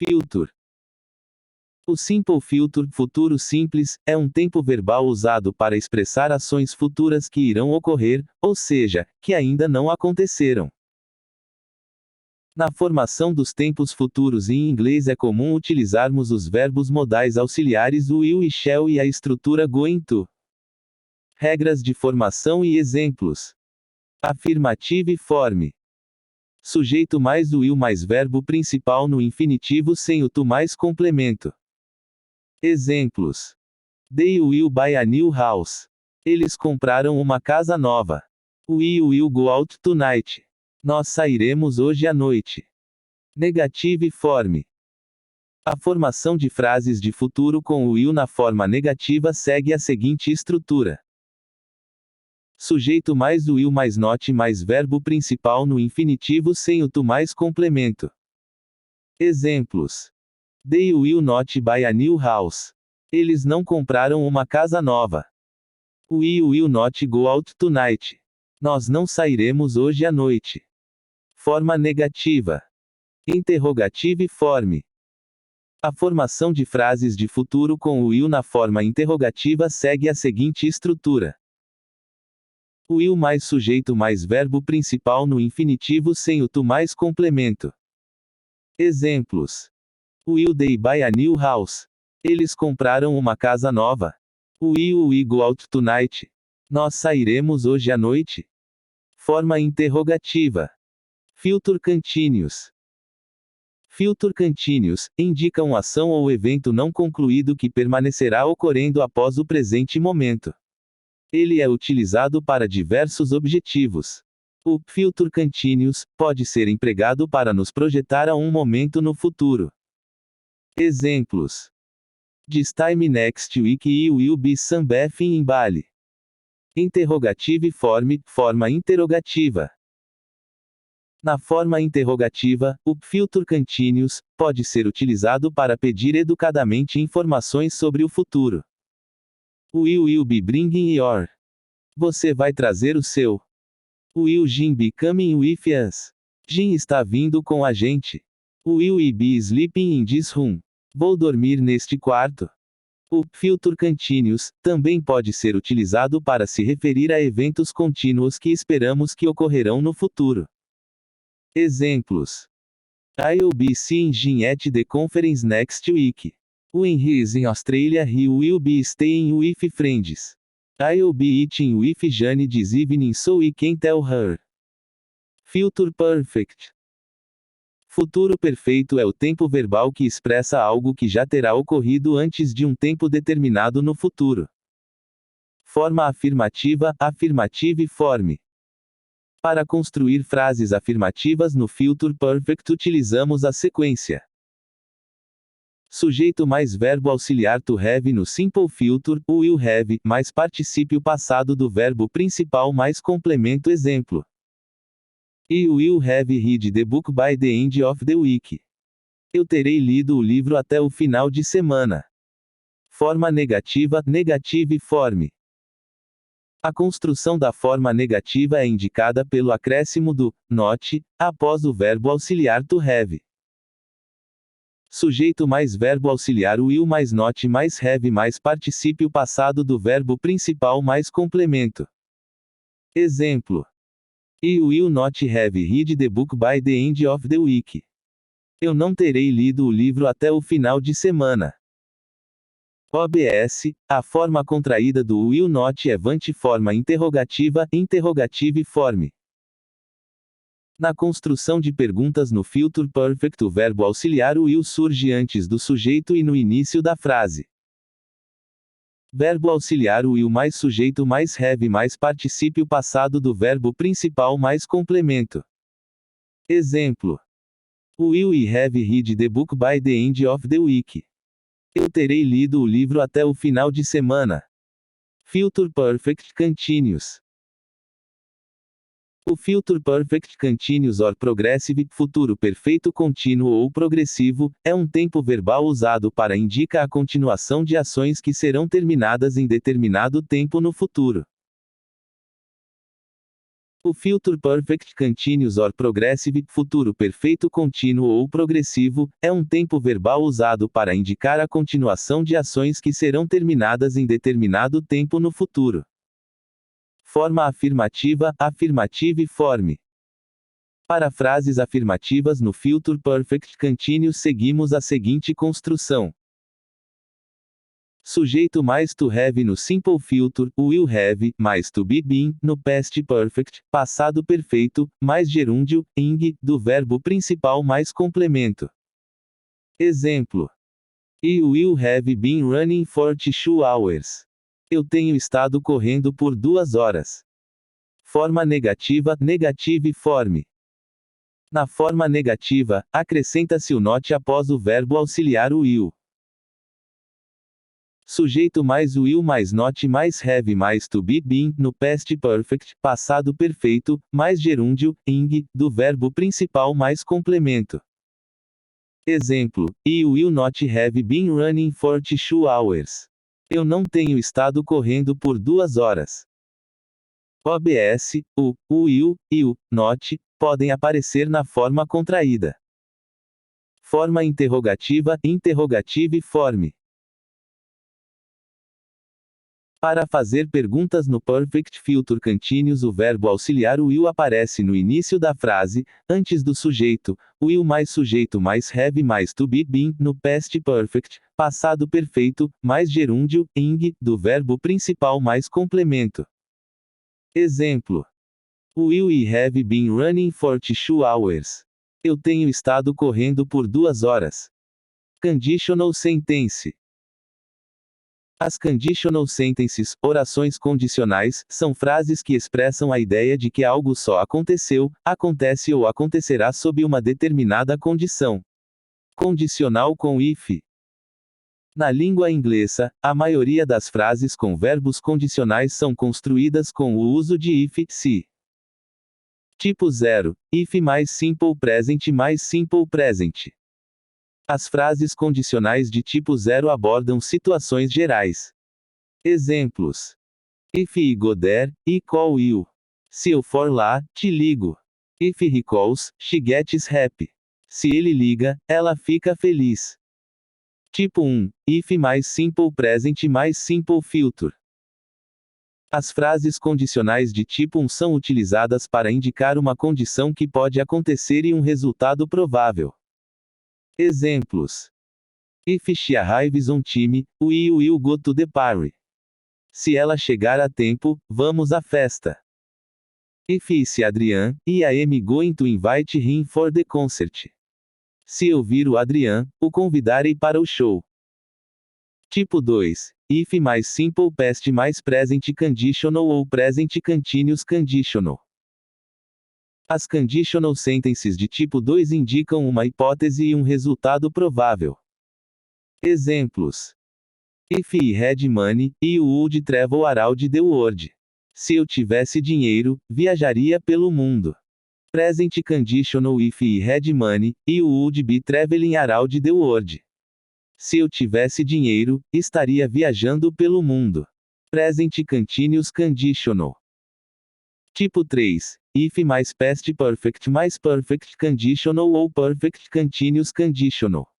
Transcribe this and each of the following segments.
Future. O simple future, futuro simples, é um tempo verbal usado para expressar ações futuras que irão ocorrer, ou seja, que ainda não aconteceram. Na formação dos tempos futuros em inglês é comum utilizarmos os verbos modais auxiliares will e shall e a estrutura going to. Regras de formação e exemplos. Afirmative form. Sujeito mais will mais verbo principal no infinitivo sem o to mais complemento. Exemplos. They will buy a new house. Eles compraram uma casa nova. We will go out tonight. Nós sairemos hoje à noite. Negative form. A formação de frases de futuro com o will na forma negativa segue a seguinte estrutura. Sujeito mais will mais not mais verbo principal no infinitivo sem o to mais complemento. Exemplos. They will not buy a new house. Eles não compraram uma casa nova. We will not go out tonight. Nós não sairemos hoje à noite. Forma negativa. Interrogative form. A formação de frases de futuro com o will na forma interrogativa segue a seguinte estrutura. Will mais sujeito mais verbo principal no infinitivo sem o to mais complemento. Exemplos. Will they buy a new house? Eles compraram uma casa nova. Will we go out tonight? Nós sairemos hoje à noite? Forma interrogativa. Future continuous. Future continuous indica uma ação ou evento não concluído que permanecerá ocorrendo após o presente momento. Ele é utilizado para diversos objetivos. O future continuous pode ser empregado para nos projetar a um momento no futuro. Exemplos. This time next week you will be sunbathing in Bali. Interrogative form, forma interrogativa. Na forma interrogativa, o future continuous pode ser utilizado para pedir educadamente informações sobre o futuro. Will you be bringing your? Você vai trazer o seu. Will Jim be coming with us? Jim está vindo com a gente. Will we be sleeping in this room? Vou dormir neste quarto. O future continuous também pode ser utilizado para se referir a eventos contínuos que esperamos que ocorrerão no futuro. Exemplos. I'll be seeing Jim at the conference next week. When he is in Australia he will be staying with friends. I'll be eating with Jane this evening so we can tell her. Future perfect. Futuro perfeito é o tempo verbal que expressa algo que já terá ocorrido antes de um tempo determinado no futuro. Forma afirmativa, afirmative form. Para construir frases afirmativas no future perfect utilizamos a sequência. Sujeito mais verbo auxiliar to have no simple future, will have, mais particípio passado do verbo principal mais complemento exemplo. You will have read the book by the end of the week. Eu terei lido o livro até o final de semana. Forma negativa, negative form. A construção da forma negativa é indicada pelo acréscimo do not após o verbo auxiliar to have. Sujeito mais verbo auxiliar will mais not mais have mais particípio passado do verbo principal mais complemento. Exemplo. You will not have read the book by the end of the week. Eu não terei lido o livro até o final de semana. OBS, a forma contraída do will not é forma interrogativa, interrogative form. Na construção de perguntas no future perfect o verbo auxiliar will surge antes do sujeito e no início da frase. Verbo auxiliar will mais sujeito mais have mais particípio passado do verbo principal mais complemento. Exemplo. Will we have read the book by the end of the week? Eu terei lido o livro até o final de semana. Future perfect continuous. O future perfect continuous or progressive, futuro perfeito contínuo ou progressivo, é um tempo verbal usado para indicar a continuação de ações que serão terminadas em determinado tempo no futuro. O Future Perfect Continuous or Progressive, futuro perfeito contínuo ou progressivo, é um tempo verbal usado para indicar a continuação de ações que serão terminadas em determinado tempo no futuro. Forma afirmativa, afirmative form. Para frases afirmativas no Future Perfect Continuous seguimos a seguinte construção. Sujeito mais to have no Simple Future, will have, mais to be been, no Past Perfect, passado perfeito, mais gerúndio, ing, do verbo principal mais complemento. Exemplo. I will have been running for 2 hours. Eu tenho estado correndo por 2 horas. Forma negativa, negative form. Na forma negativa, acrescenta-se o not após o verbo auxiliar will. Sujeito mais will mais not mais have mais to be been, no past perfect, passado perfeito, mais gerúndio, ing, do verbo principal mais complemento. Exemplo, I will not have been running for 2 hours. Eu não tenho estado correndo por 2 horas. OBS, o will e o not podem aparecer na forma contraída. Forma interrogativa, interrogative form. Para fazer perguntas no Perfect Future Continuous, o verbo auxiliar will aparece no início da frase, antes do sujeito, will mais sujeito mais have mais to be been, no Past Perfect, passado perfeito, mais gerúndio, ing, do verbo principal mais complemento. Exemplo. Will I have been running for 2 hours? Eu tenho estado correndo por 2 horas. Conditional sentence. As conditional sentences, orações condicionais, são frases que expressam a ideia de que algo só aconteceu, acontece ou acontecerá sob uma determinada condição. Condicional com if. Na língua inglesa, a maioria das frases com verbos condicionais são construídas com o uso de if, se. Tipo 0, if mais simple present mais simple present. As frases condicionais de tipo 0 abordam situações gerais. Exemplos. If I go there, I call you. Se eu for lá, te ligo. If he calls, she gets happy. Se ele liga, ela fica feliz. Tipo 1, if mais simple present mais simple future. As frases condicionais de tipo 1 são utilizadas para indicar uma condição que pode acontecer e um resultado provável. Exemplos. If she arrives on time, we will go to the party. Se ela chegar a tempo, vamos à festa. If is Adrian, I am going to invite him for the concert. Se eu vir o Adrian, o convidarei para o show. Tipo 2. If mais simple past mais present conditional ou present continuous conditional. As conditional sentences de tipo 2 indicam uma hipótese e um resultado provável. Exemplos. If I had money, I would travel around the world. Se eu tivesse dinheiro, viajaria pelo mundo. Present conditional if I had money, I would be traveling around the world. Se eu tivesse dinheiro, estaria viajando pelo mundo. Present continuous conditional. Tipo 3. If mais past perfect mais perfect conditional ou perfect continuous conditional.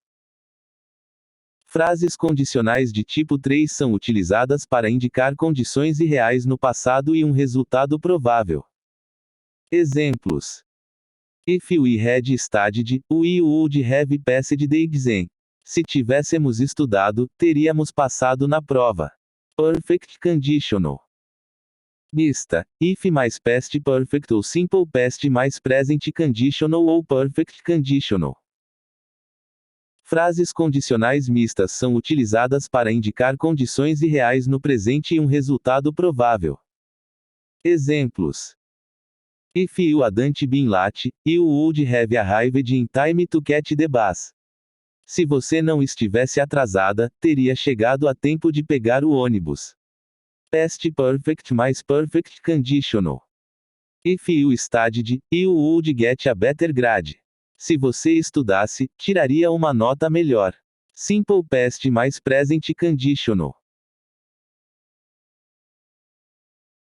Frases condicionais de tipo 3 são utilizadas para indicar condições irreais no passado e um resultado provável. Exemplos. If we had studied, we would have passed the exam. Se tivéssemos estudado, teríamos passado na prova. Perfect conditional. Mista, if mais past perfect ou simple past mais present conditional ou perfect conditional. Frases condicionais mistas são utilizadas para indicar condições irreais no presente e um resultado provável. Exemplos. If you hadn't been late, you would have arrived in time to catch the bus. Se você não estivesse atrasada, teria chegado a tempo de pegar o ônibus. Past perfect mais perfect conditional. If you studied, you would get a better grade. Se você estudasse, tiraria uma nota melhor. Simple past mais present conditional.